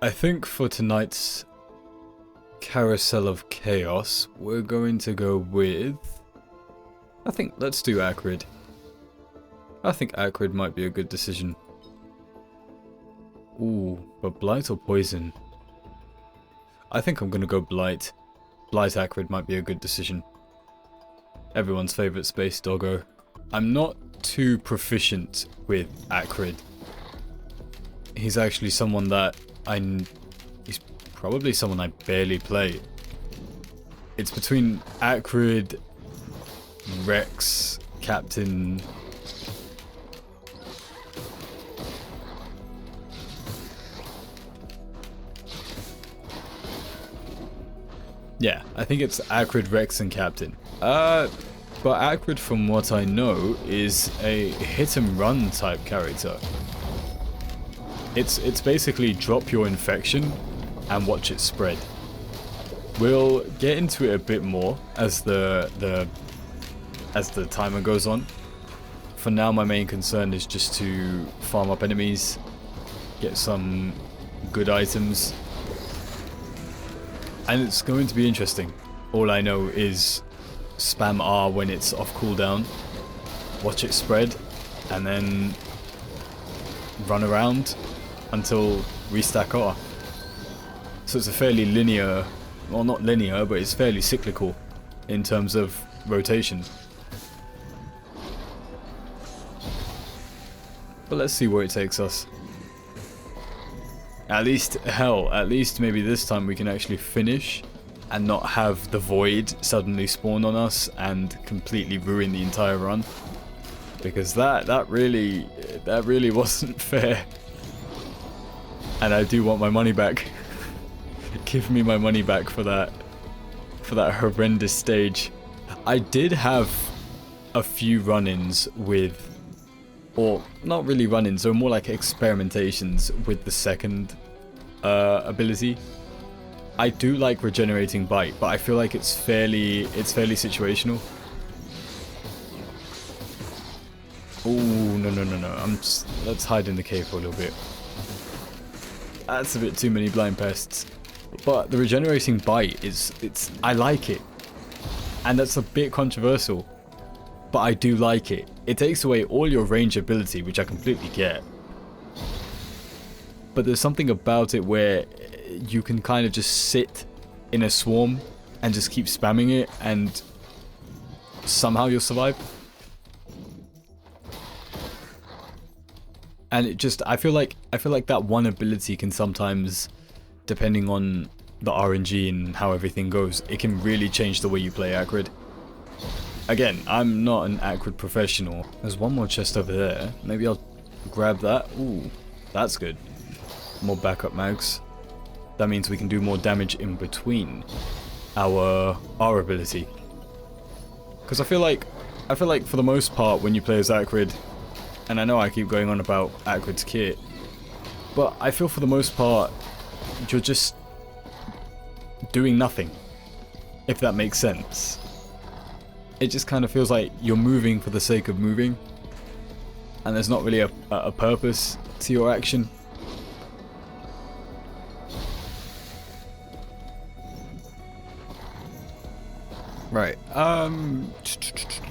I think for tonight's Carousel of Chaos, we're going to go with... let's do Acrid. I think Acrid might be a good decision. Ooh, but Blight or Poison? I think I'm gonna go Blight. Blight Acrid might be a good decision. Everyone's favourite space doggo. I'm not too proficient with Acrid. He's actually someone that he's probably someone I barely play. It's between Acrid, Rex, Captain... Yeah, I think it's Acrid, Rex, and Captain. But Acrid, from what I know, is a hit-and-run type character. It's basically drop your infection and watch it spread. We'll get into it a bit more as the timer goes on. For now, my main concern is just to farm up enemies, get some good items. And it's going to be interesting. All I know is spam R when it's off cooldown, watch it spread, and then run around until restack R. So it's a fairly linear, well, not linear, but it's fairly cyclical in terms of rotation. But let's see where it takes us. At least maybe this time we can actually finish and not have the void suddenly spawn on us and completely ruin the entire run. Because that really wasn't fair. And I do want my money back. Give me my money back for that horrendous stage. I did have a few run-ins with, or not really run-ins, so more like experimentations with the second ability. I do like regenerating bite, but I feel like it's fairly situational. Ooh, no. Let's hide in the cave for a little bit. That's a bit too many blind pests. But the regenerating bite I like it. And that's a bit controversial. But I do like it. It takes away all your range ability, which I completely get. But there's something about it where you can kind of just sit in a swarm and just keep spamming it and somehow you'll survive. And it just, I feel like that one ability can sometimes, depending on the RNG and how everything goes, it can really change the way you play Acrid. Again, I'm not an Acrid professional. There's one more chest over there. Maybe I'll grab that. Ooh, that's good. More backup mags. That means we can do more damage in between our ability. Because I feel like for the most part when you play as Acrid, and I know I keep going on about Acrid's kit, but I feel for the most part you're just doing nothing, if that makes sense. It just kind of feels like you're moving for the sake of moving, and there's not really a purpose to your action. Right.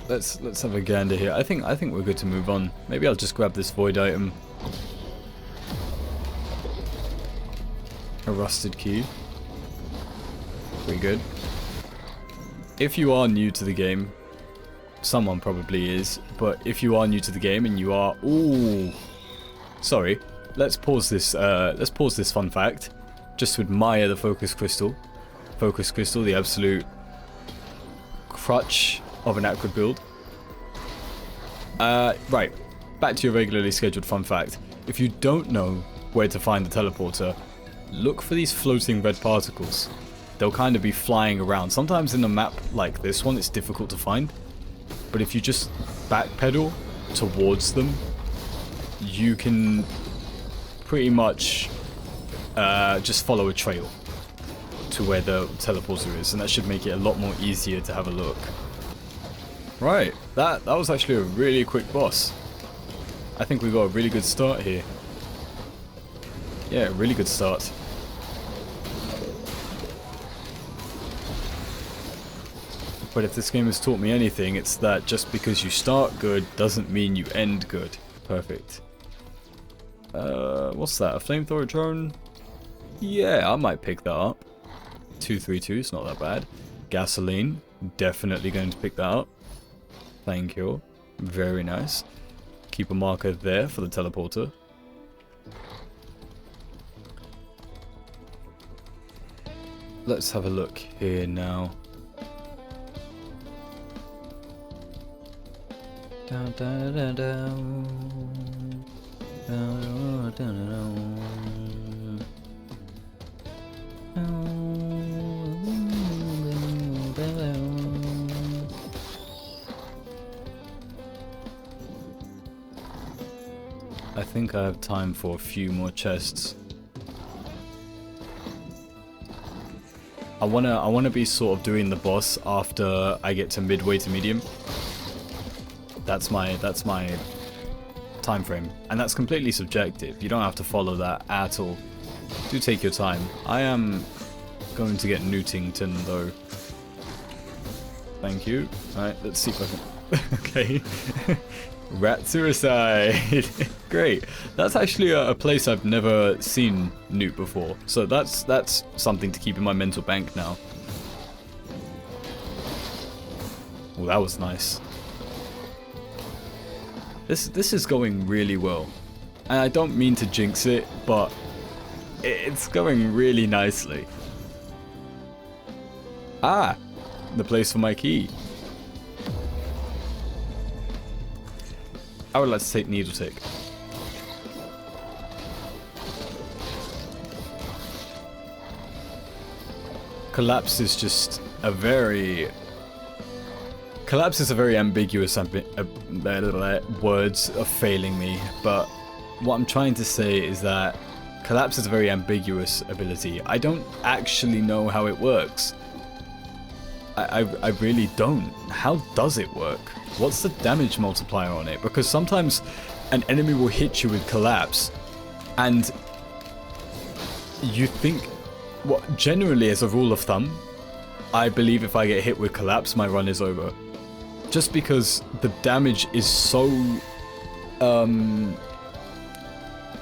Let's have a gander here. I think we're good to move on. Maybe I'll just grab this void item. A rusted key. Pretty good. If you are new to the game, someone probably is, but if you are new to the game and you are, ooh, sorry. Let's pause this fun fact, just to admire the focus crystal. Focus crystal, the absolute crutch of an Acrid build. Right, back to your regularly scheduled fun fact. If you don't know where to find the teleporter, look for these floating red particles. They'll kind of be flying around. Sometimes in a map like this one, it's difficult to find. But if you just backpedal towards them, you can pretty much just follow a trail to where the teleporter is, and that should make it a lot more easier to have a look. Right, that was actually a really quick boss. I think we got a really good start here. Yeah, really good start. But if this game has taught me anything, it's that just because you start good doesn't mean you end good. Perfect. What's that? A flamethrower drone? Yeah, I might pick that up. 232, it's not that bad. Gasoline, definitely going to pick that up. Thank you. Very nice. Keep a marker there for the teleporter. Let's have a look here now. Down, down, down, down. Down, down, down, down. I think I have time for a few more chests. I wanna be sort of doing the boss after I get to midway to medium. That's my time frame, and that's completely subjective. You don't have to follow that at all. Do take your time. I am going to get Newtington though. Thank you. Alright, let's see if I can... Okay. Rat suicide. Great. That's actually a place I've never seen Newt before. So that's something to keep in my mental bank now. Oh, that was nice. This is going really well. And I don't mean to jinx it, but it's going really nicely. Ah, the place for my key. I would like to take Needle Tick. Collapse is just a very... Collapse is a very ambiguous words are failing me, but what I'm trying to say is that Collapse is a very ambiguous ability. I don't actually know how it works. I really don't. How does it work? What's the damage multiplier on it? Because sometimes an enemy will hit you with Collapse and you think, well, generally as a rule of thumb, I believe if I get hit with Collapse, my run is over. Just because the damage is so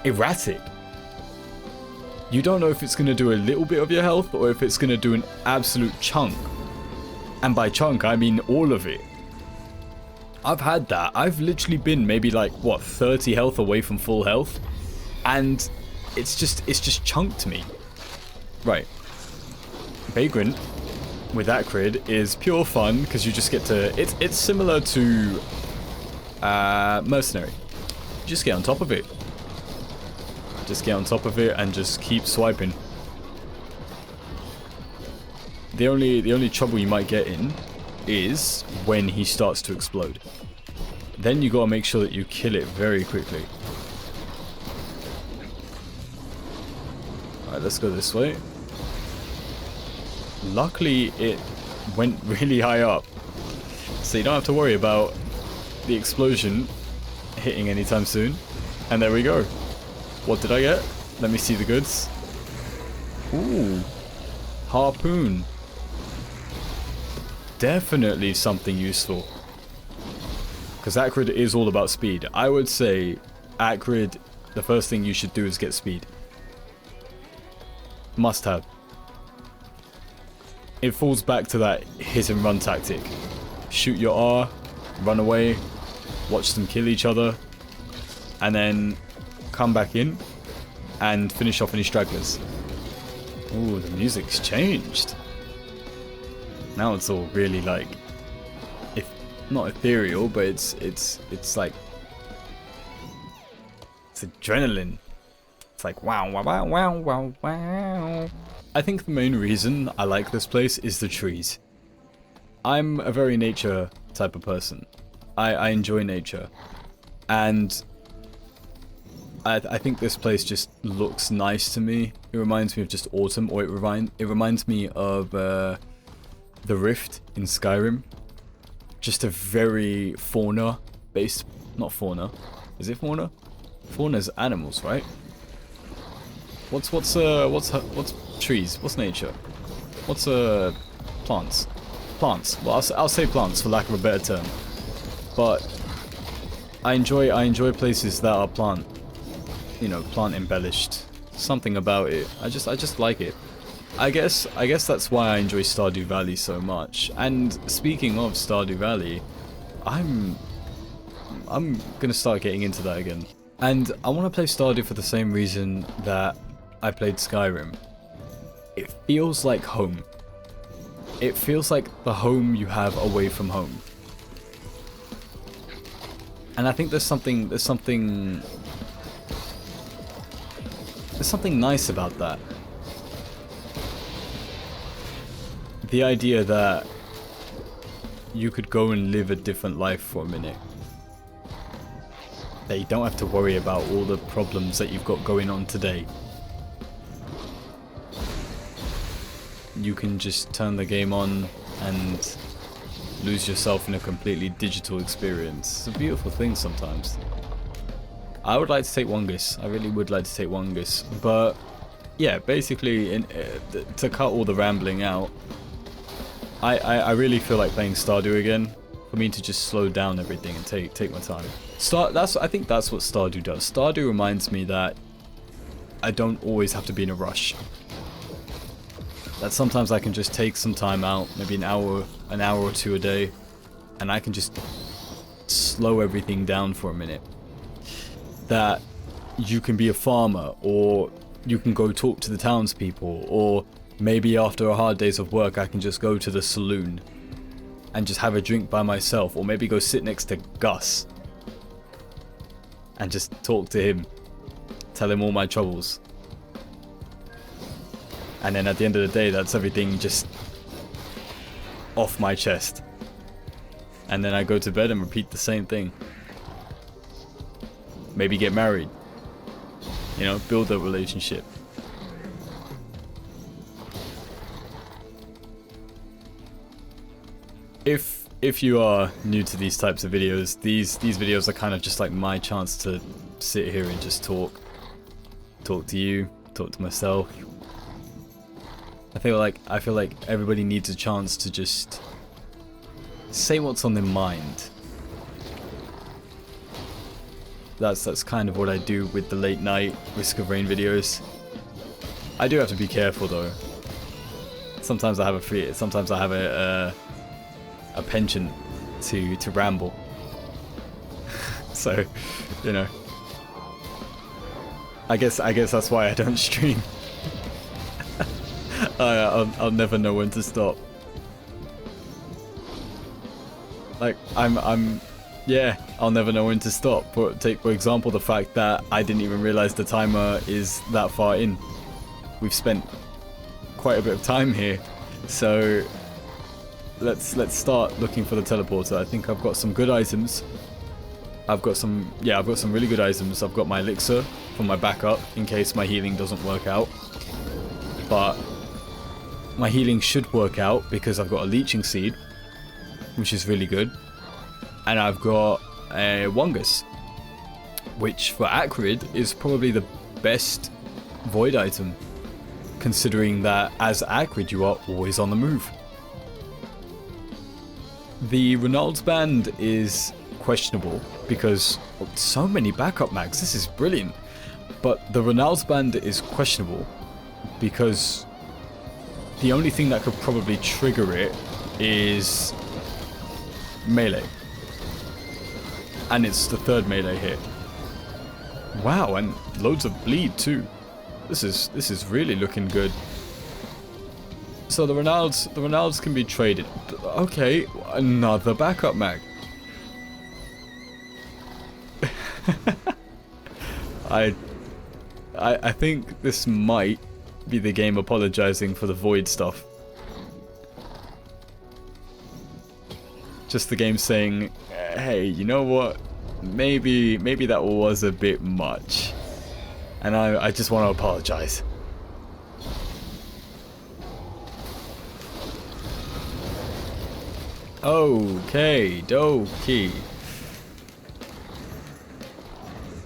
erratic. You don't know if it's going to do a little bit of your health or if it's going to do an absolute chunk. And by chunk, I mean all of it. I've had that. I've literally been maybe like, what, 30 health away from full health? And it's just chunked me. Right. Vagrant with Acrid is pure fun because you just get to... It's similar to Mercenary. You just get on top of it. Just get on top of it and just keep swiping. The only trouble you might get in is when he starts to explode. Then you gotta make sure that you kill it very quickly. Alright, let's go this way. Luckily, it went really high up. So you don't have to worry about the explosion hitting anytime soon. And there we go. What did I get? Let me see the goods. Ooh. Harpoon. Definitely something useful. Because Acrid is all about speed. I would say Acrid, the first thing you should do is get speed. Must have. It falls back to that hit and run tactic. Shoot your R, run away, watch them kill each other, and then come back in and finish off any stragglers. Ooh, the music's changed. Now it's all really like, if not ethereal, but it's like, it's adrenaline. It's like wow, wow, wow, wow, wow, wow. I think the main reason I like this place is the trees. I'm a very nature type of person. I enjoy nature, and I think this place just looks nice to me. It reminds me of just autumn, or it reminds me of the Rift in Skyrim. Just a very fauna based, not fauna. Is it fauna? Fauna's animals, right? What's trees? What's nature? What's plants? plants. Well, I'll say plants for lack of a better term. But I enjoy places that are plant embellished. Something about it. I just like it. I guess that's why I enjoy Stardew Valley so much. And speaking of Stardew Valley, I'm gonna start getting into that again. And I want to play Stardew for the same reason that I played Skyrim. It feels like home. It feels like the home you have away from home. And I think there's something nice about that. The idea that you could go and live a different life for a minute. That you don't have to worry about all the problems that you've got going on today. You can just turn the game on and lose yourself in a completely digital experience. It's a beautiful thing sometimes. I would like to take Wongus. I really would like to take Wongus. But yeah, basically, to cut all the rambling out, I really feel like playing Stardew again. For me to just slow down everything and take my time. I think that's what Stardew does. Stardew reminds me that I don't always have to be in a rush. That sometimes I can just take some time out, maybe an hour or two a day, and I can just slow everything down for a minute. That you can be a farmer, or you can go talk to the townspeople, or maybe after a hard day's of work I can just go to the saloon and just have a drink by myself, or maybe go sit next to Gus and just talk to him, tell him all my troubles. And then at the end of the day, that's everything just off my chest. And then I go to bed and repeat the same thing. Maybe get married. You know, build a relationship. If you are new to these types of videos, these videos are kind of just like my chance to sit here and just talk to you, talk to myself. I feel like everybody needs a chance to just say what's on their mind. That's kind of what I do with the late night Risk of Rain videos. I do have to be careful though. Sometimes I have a penchant to ramble. So, you know, I guess that's why I don't stream. I'll never know when to stop. Like yeah, I'll never know when to stop. But take for example the fact that I didn't even realize the timer is that far in. We've spent quite a bit of time here, so let's start looking for the teleporter. I think I've got some good items. I've got some really good items. I've got my elixir for my backup in case my healing doesn't work out. But my healing should work out because I've got a leeching seed, which is really good. And I've got a Wongus, which for Acrid is probably the best void item, considering that as Acrid you are always on the move. The Ronald's band is questionable because so many backup mags. This is brilliant. But the Ronald's band is questionable because the only thing that could probably trigger it is melee. And it's the third melee hit. Wow, and loads of bleed too. This is really looking good. So the Ronalds can be traded. Okay, another backup mag. I think this might be the game apologizing for the void stuff. Just the game saying, hey, you know what? Maybe that was a bit much. And I just want to apologize. Okay, dokie.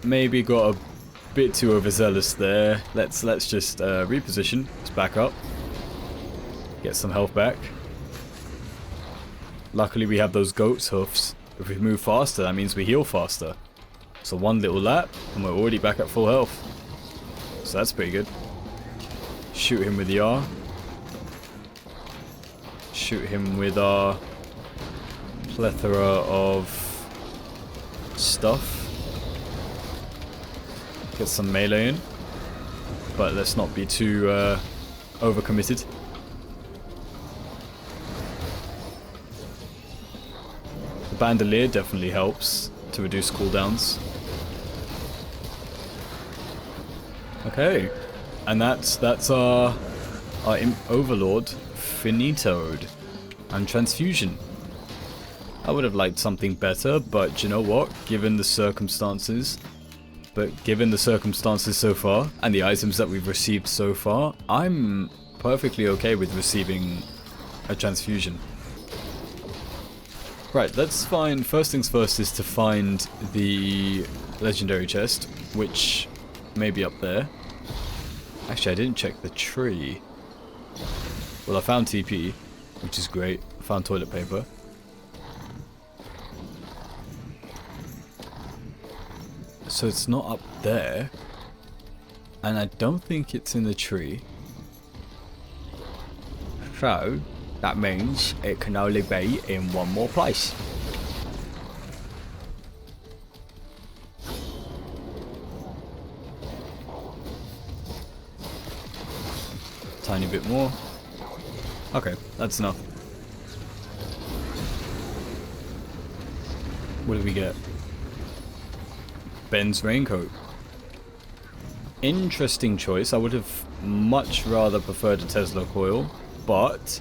Maybe got a bit too overzealous there. Let's just reposition. Let's back up. Get some health back. Luckily we have those goat's hoofs. If we move faster, that means we heal faster. So one little lap, and we're already back at full health. So that's pretty good. Shoot him with the R. Shoot him with our plethora of stuff. Get some melee in. But let's not be too overcommitted. The bandolier definitely helps to reduce cooldowns. Okay, and that's our imp overlord finitoed and transfusion. I would have liked something better, but you know what? Given the circumstances so far and the items that we've received so far, I'm perfectly okay with receiving a transfusion. Right, let's find, first things first is to find the legendary chest, which may be up there. Actually, I didn't check the tree. Well, I found TP, which is great. I found toilet paper. So it's not up there. And I don't think it's in the tree. So, that means it can only be in one more place. Tiny bit more. Okay, that's enough. What do we get? Ben's raincoat. Interesting choice. I would have much rather preferred a Tesla coil, but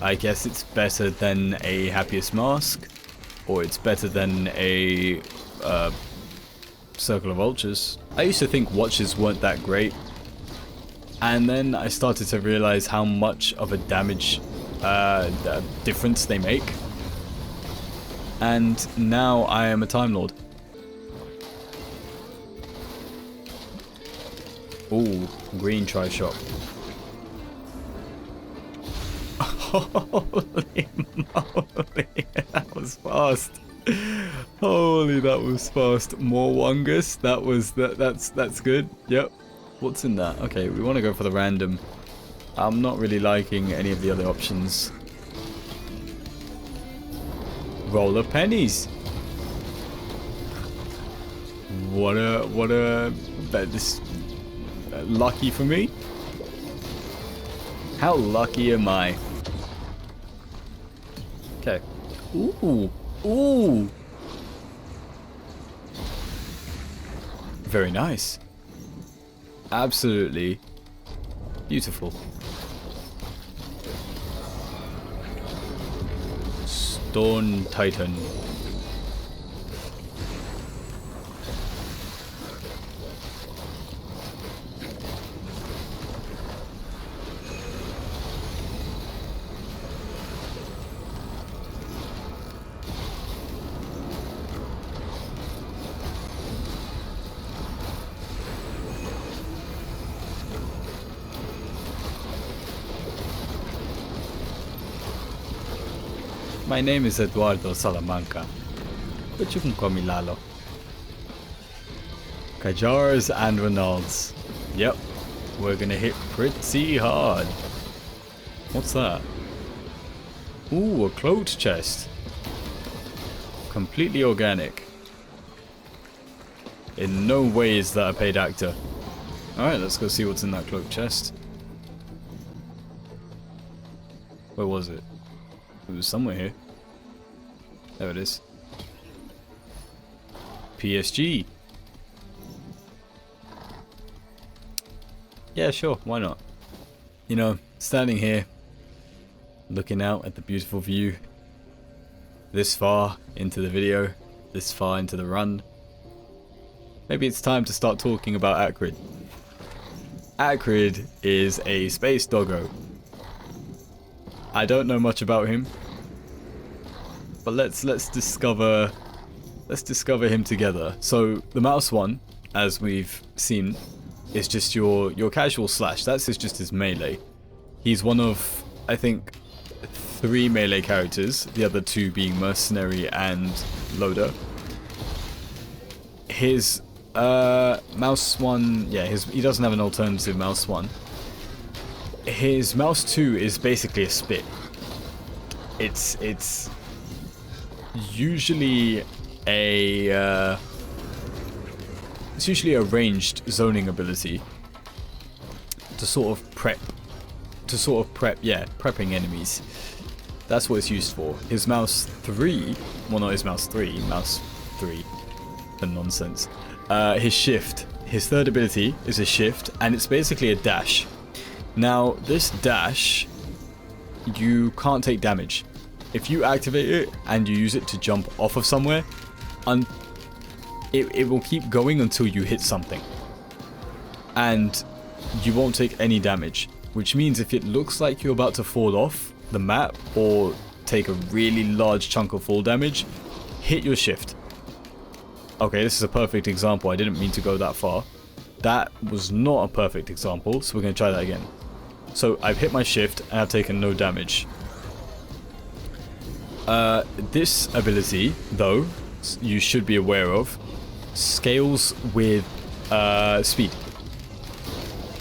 I guess it's better than a happiest mask, or it's better than a circle of vultures. I used to think watches weren't that great, and then I started to realize how much of a damage difference they make, and now I am a Time Lord. Ooh, green tri-shot. Holy moly, that was fast. Holy, that was fast. More Wungus, that's good. Yep. What's in that? Okay, we want to go for the random. I'm not really liking any of the other options. Roll of pennies. This lucky for me. How lucky am I? Okay. Ooh. Ooh. Very nice. Absolutely beautiful. Stone Titan. My name is Eduardo Salamanca, but you can call me Lalo. Kajars and Ronalds. Yep, we're gonna hit pretty hard. What's that? Ooh, a cloaked chest. Completely organic. In no way is that a paid actor. Alright, let's go see what's in that cloaked chest. Where was it? It was somewhere here. There it is. PSG. Yeah, sure, why not? You know, standing here, looking out at the beautiful view, this far into the video, this far into the run, maybe it's time to start talking about Acrid. Acrid is a space doggo. I don't know much about him, but let's discover him together. So the mouse one, as we've seen, is just your casual slash. That's just his melee. He's one of, I think, 3 melee characters, the other 2 being Mercenary and Loader. His mouse 1, yeah, he doesn't have an alternative mouse 1. His mouse 2 is basically a spit. It's usually a ranged zoning ability to sort of prep, yeah, prepping enemies. That's what it's used for. His mouse 3, well, not his mouse 3, mouse 3, the nonsense. His shift, his third ability is a shift, and it's basically a dash. Now, this dash, you can't take damage. If you activate it and you use it to jump off of somewhere, it will keep going until you hit something. And you won't take any damage. Which means if it looks like you're about to fall off the map or take a really large chunk of fall damage, hit your shift. Okay, this is a perfect example. I didn't mean to go that far. That was not a perfect example, so we're going to try that again. So I've hit my shift and I've taken no damage. This ability, though, you should be aware of, scales with speed.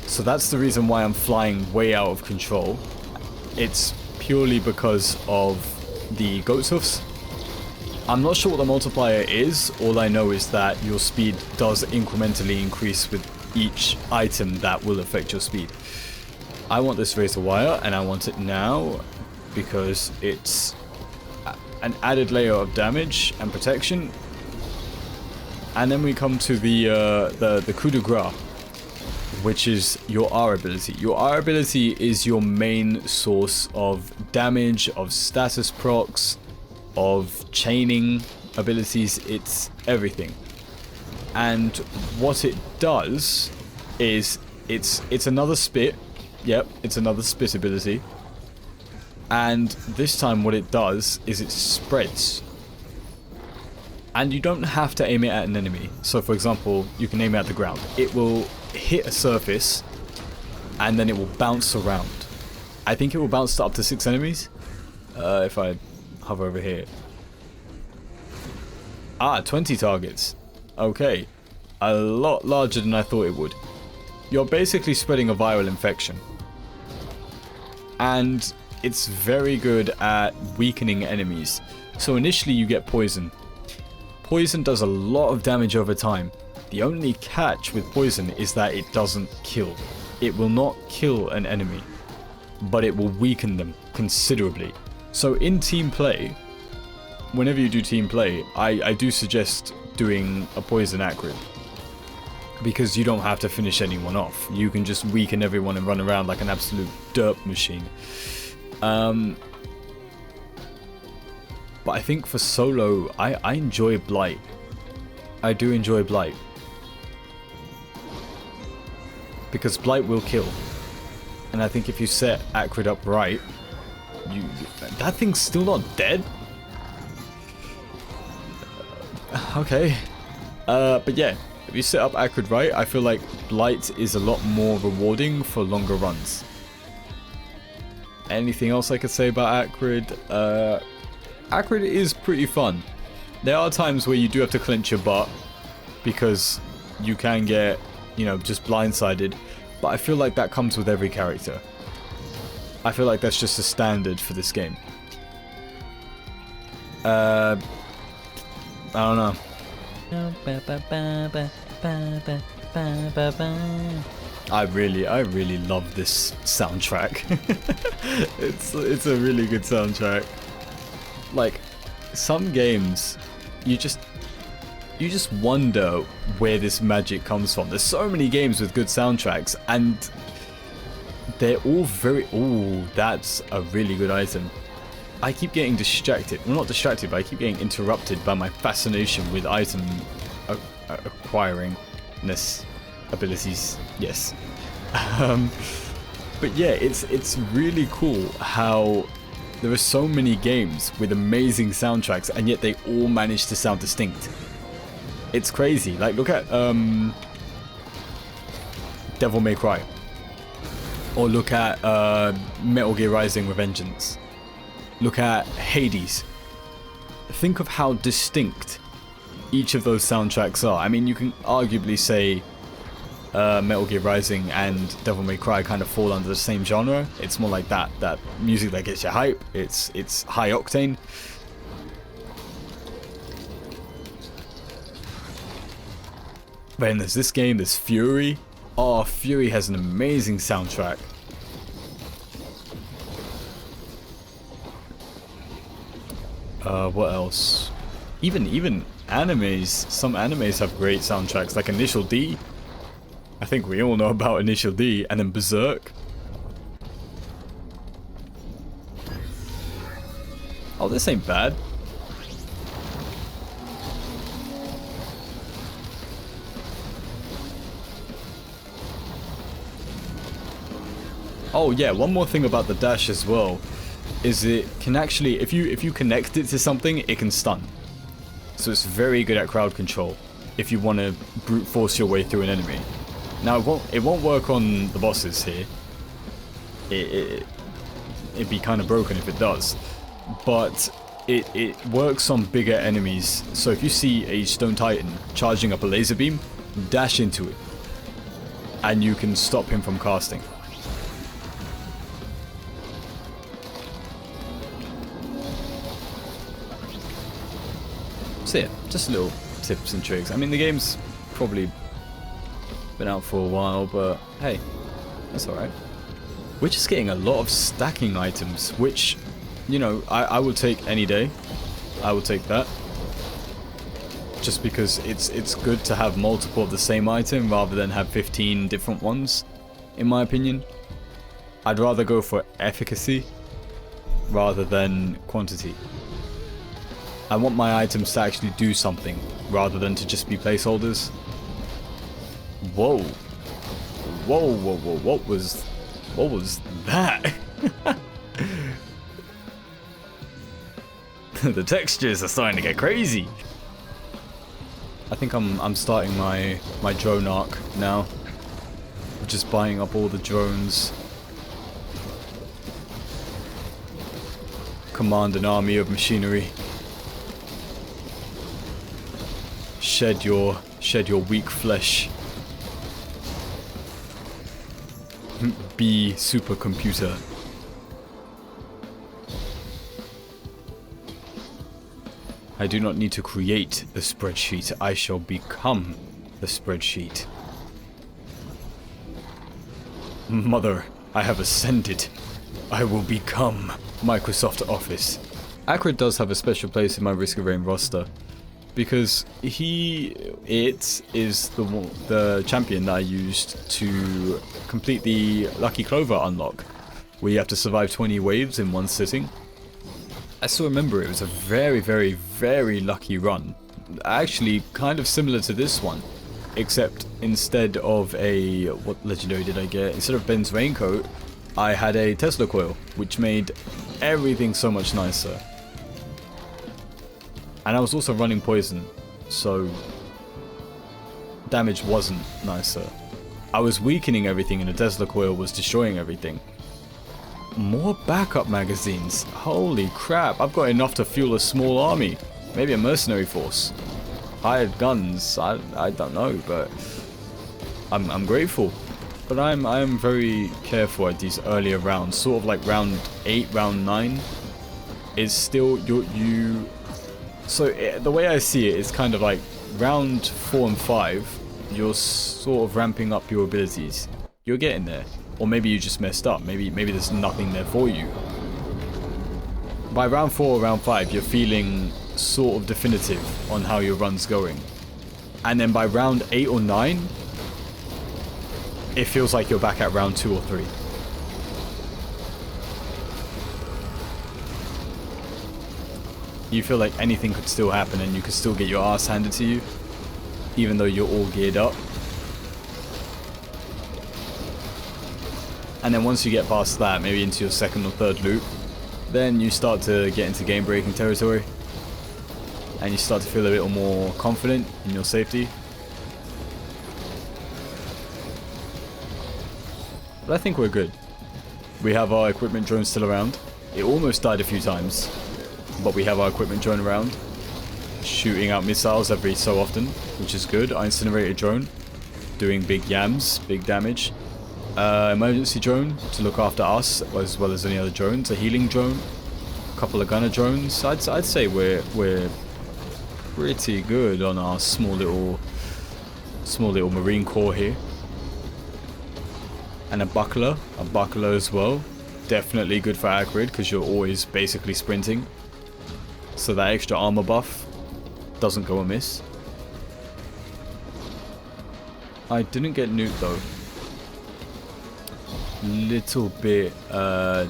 So that's the reason why I'm flying way out of control. It's purely because of the goat's hoofs. I'm not sure what the multiplier is. All I know is that your speed does incrementally increase with each item that will affect your speed. I want this razor wire, and I want it now because it's an added layer of damage and protection. And then we come to the coup de grace, which is your R ability. Your R ability is your main source of damage, of status procs, of chaining abilities. It's everything. And what it does is it's another spit. Yep, it's another spit ability. And this time what it does is it spreads. And you don't have to aim it at an enemy. So for example, you can aim it at the ground. It will hit a surface and then it will bounce around. I think it will bounce to up to 6 enemies. If I hover over here. 20 targets. Okay. A lot larger than I thought it would. You're basically spreading a viral infection. And it's very good at weakening enemies. So initially you get poison. Poison does a lot of damage over time. The only catch with poison is that it doesn't kill. It will not kill an enemy, but it will weaken them considerably. So in team play, whenever you do team play, I do suggest doing a poison Acrid. Because you don't have to finish anyone off. You can just weaken everyone and run around like an absolute derp machine. But I think for solo, I enjoy Blight. I do enjoy Blight. Because Blight will kill. And I think if you set Acrid up right, that thing's still not dead? Okay. But yeah, if you set up Acrid right, I feel like Blight is a lot more rewarding for longer runs. Anything else I could say about Acrid? Acrid is pretty fun. There are times where you do have to clench your butt because you can get, you know, just blindsided. But I feel like that comes with every character. I feel like that's just a standard for this game. I don't know. I really love this soundtrack. It's a really good soundtrack. Like, some games, you just wonder where this magic comes from. There's so many games with good soundtracks, and they're all very... Ooh, that's a really good item. I keep getting distracted. Well, not distracted, but I keep getting interrupted by my fascination with item acquiringness abilities. Yes. But yeah, it's really cool how there are so many games with amazing soundtracks, and yet they all manage to sound distinct. It's crazy. Like, look at Devil May Cry, or look at Metal Gear Rising: Revengeance. Look at Hades. Think of how distinct each of those soundtracks are. I mean, you can arguably say Metal Gear Rising and Devil May Cry kind of fall under the same genre. It's more like that music that gets you hype. It's high octane. But then there's this game, there's Fury. Oh, Fury has an amazing soundtrack. What else? Even animes. Some animes have great soundtracks, like Initial D. I think we all know about Initial D, and then Berserk. Oh, this ain't bad. Oh yeah, one more thing about the dash as well is it can actually, if you connect it to something, it can stun. So it's very good at crowd control if you want to brute force your way through an enemy. Now it won't work on the bosses here. It'd be kind of broken if it does, but it works on bigger enemies. So if you see a Stone Titan charging up a laser beam, dash into it, and you can stop him from casting. So yeah, just little tips and tricks. I mean, the game's probably been out for a while, but hey, that's alright. We're just getting a lot of stacking items, which, you know, I will take any day. I will take that. Just because it's good to have multiple of the same item rather than have 15 different ones, in my opinion. I'd rather go for efficacy rather than quantity. I want my items to actually do something rather than to just be placeholders. Whoa. Whoa, whoa, whoa, what was that? The textures are starting to get crazy. I think I'm starting my drone arc now. Just buying up all the drones. Command an army of machinery. Shed your weak flesh. Be supercomputer. I do not need to create the spreadsheet. I shall become the spreadsheet. Mother, I have ascended. I will become Microsoft Office. Acrid does have a special place in my Risk of Rain roster, because it is the champion that I used to complete the Lucky Clover unlock, where you have to survive 20 waves in one sitting. I still remember it was a very, very, very lucky run. Actually, kind of similar to this one, except instead of what legendary did I get? Instead of Ben's Raincoat, I had a Tesla Coil, which made everything so much nicer. And I was also running poison, so damage wasn't nicer. I was weakening everything and the Tesla Coil was destroying everything. More backup magazines. Holy crap, I've got enough to fuel a small army. Maybe a mercenary force. Hired guns, I don't know, but I'm grateful. But I'm very careful at these earlier rounds, sort of like round 8, round 9. Is still you. So the way I see it is kind of like round 4 and 5, you're sort of ramping up your abilities. You're getting there. Or maybe you just messed up. Maybe there's nothing there for you. By round 4 or round 5, you're feeling sort of definitive on how your run's going. And then by round 8 or 9, it feels like you're back at round 2 or 3. You feel like anything could still happen and you could still get your ass handed to you, even though you're all geared up. And then once you get past that, maybe into your second or third loop, then you start to get into game breaking territory. And you start to feel a little more confident in your safety. But I think we're good. We have our equipment drone still around. It almost died a few times, but we have our equipment drone around, shooting out missiles every so often, which is good. Our incinerator drone, doing big yams, big damage. Emergency drone to look after us, as well as any other drones. A healing drone, a couple of gunner drones. I'd say we're pretty good on our small little Marine Corps here. And a buckler as well. Definitely good for Acrid because you're always basically sprinting. So that extra armor buff doesn't go amiss. I didn't get nuked though. Little bit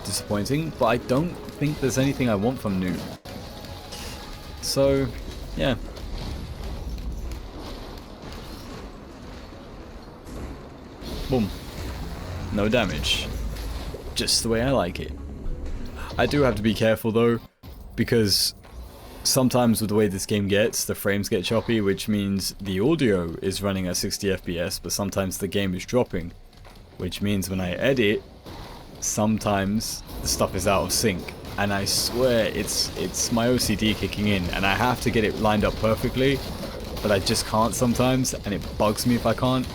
disappointing, but I don't think there's anything I want from nuke. So, yeah. Boom. No damage. Just the way I like it. I do have to be careful though, because sometimes with the way this game gets, the frames get choppy, which means the audio is running at 60 FPS, but sometimes the game is dropping, which means when I edit, sometimes the stuff is out of sync. And I swear it's my OCD kicking in, and I have to get it lined up perfectly, but I just can't sometimes, and it bugs me if I can't.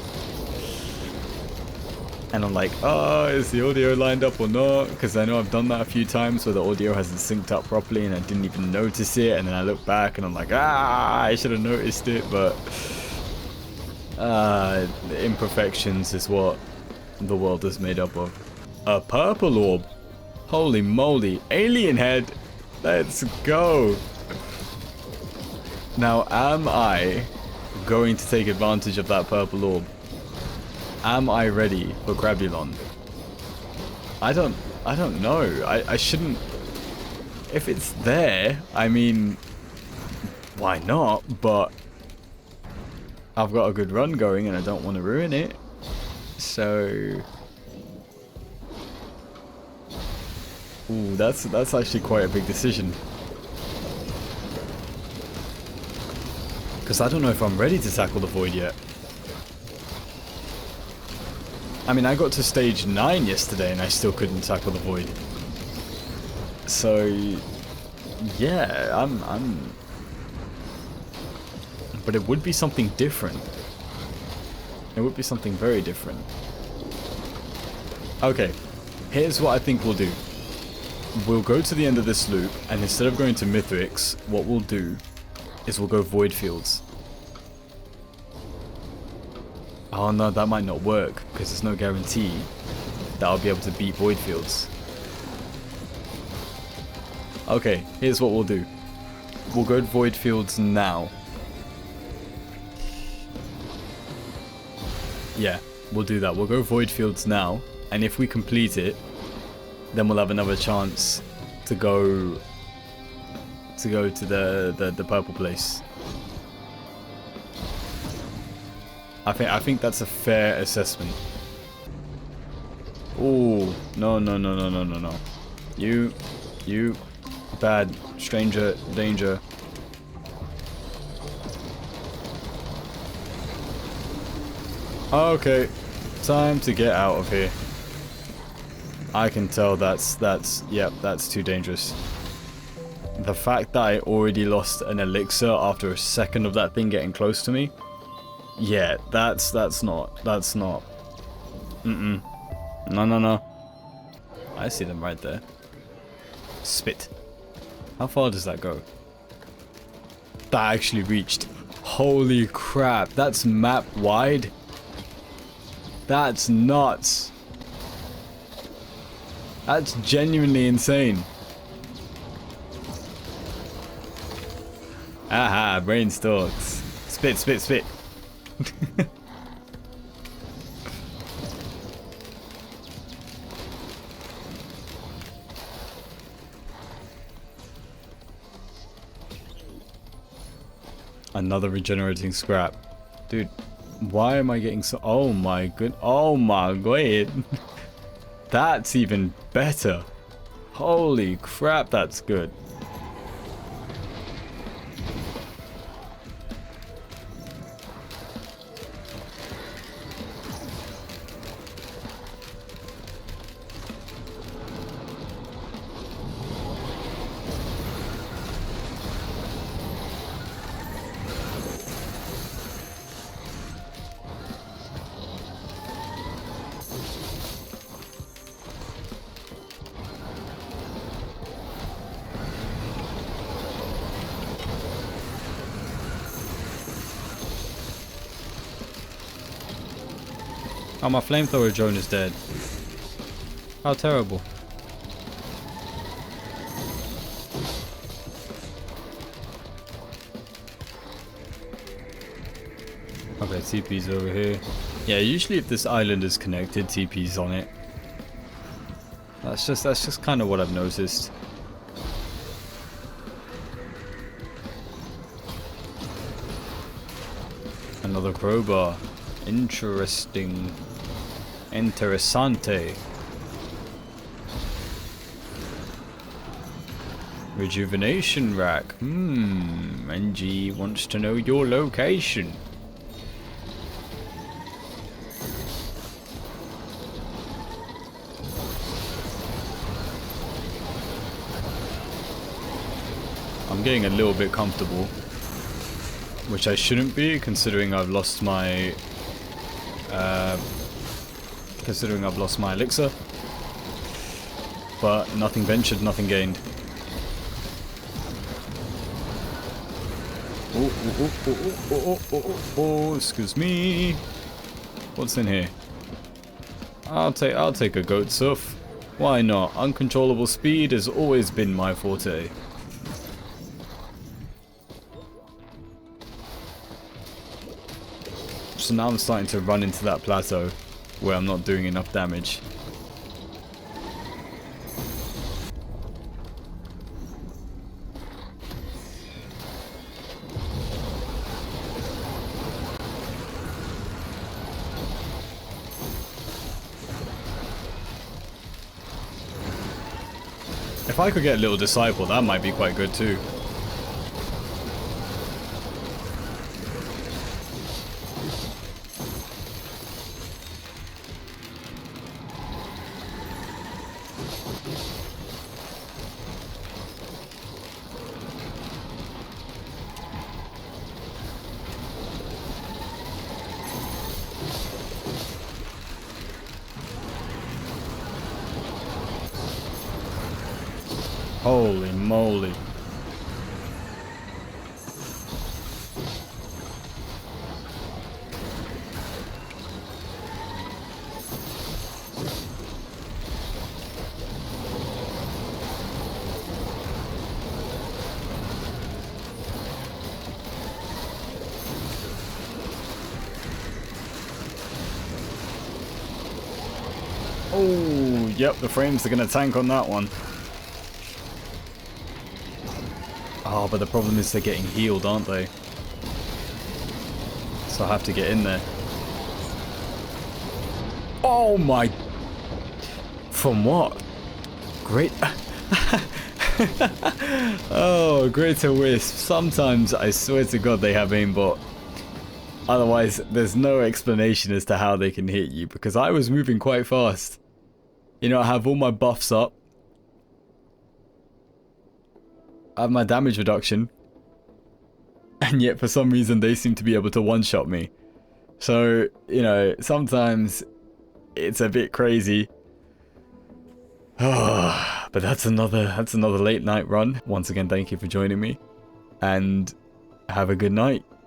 And I'm like, oh, is the audio lined up or not? Because I know I've done that a few times where the audio hasn't synced up properly and I didn't even notice it. And then I look back and I'm like, I should have noticed it. But the imperfections is what the world is made up of. A purple orb. Holy moly. Alien head. Let's go. Now, am I going to take advantage of that purple orb? Am I ready for Crabulon? I don't know. I shouldn't. If it's there, I mean, why not? But I've got a good run going and I don't want to ruin it. So, ooh, that's actually quite a big decision. Because I don't know if I'm ready to tackle the void yet. I mean, I got to stage 9 yesterday and I still couldn't tackle the void. So, yeah, I'm... But it would be something different. It would be something very different. Okay, here's what I think we'll do. We'll go to the end of this loop, and instead of going to Mythrix, what we'll do is we'll go Void Fields. Oh no, that might not work, because there's no guarantee that I'll be able to beat Void Fields. Okay, here's what we'll do. We'll go to Void Fields now. Yeah, we'll do that. We'll go Void Fields now, and if we complete it, then we'll have another chance to go to the purple place. I think that's a fair assessment. Oh, no. You, bad, stranger, danger. Okay, time to get out of here. I can tell that's too dangerous. The fact that I already lost an elixir after a second of that thing getting close to me. Yeah, that's not. No. I see them right there. Spit. How far does that go? That actually reached. Holy crap, that's map wide. That's nuts. That's genuinely insane. Aha, brain stalks. Spit. Another regenerating scrap. Dude, why am I getting so... Oh my god. That's even better. Holy crap, that's good. Oh, my flamethrower drone is dead. How terrible. Okay, TP's over here. Yeah, usually if this island is connected, TP's on it. That's just kind of what I've noticed. Another crowbar. Interesting. Interessante. Rejuvenation rack. NG wants to know your location. I'm getting a little bit comfortable, which I shouldn't be, considering I've lost my elixir. But nothing ventured, nothing gained. Oh, excuse me. What's in here? I'll take a goat surf. Why not? Uncontrollable speed has always been my forte. So now I'm starting to run into that plateau where I'm not doing enough damage. If I could get a little disciple, that might be quite good too. Holy moly. Oh, yep, the frames are going to tank on that one. Oh, but the problem is they're getting healed, aren't they? So I have to get in there. Oh my... From what? Great... Oh, greater wisp. Sometimes I swear to God they have aimbot. Otherwise, there's no explanation as to how they can hit you, because I was moving quite fast. You know, I have all my buffs up. I have my damage reduction. And yet, for some reason, they seem to be able to one-shot me. So, you know, sometimes it's a bit crazy. But that's another late night run. Once again, thank you for joining me. And have a good night.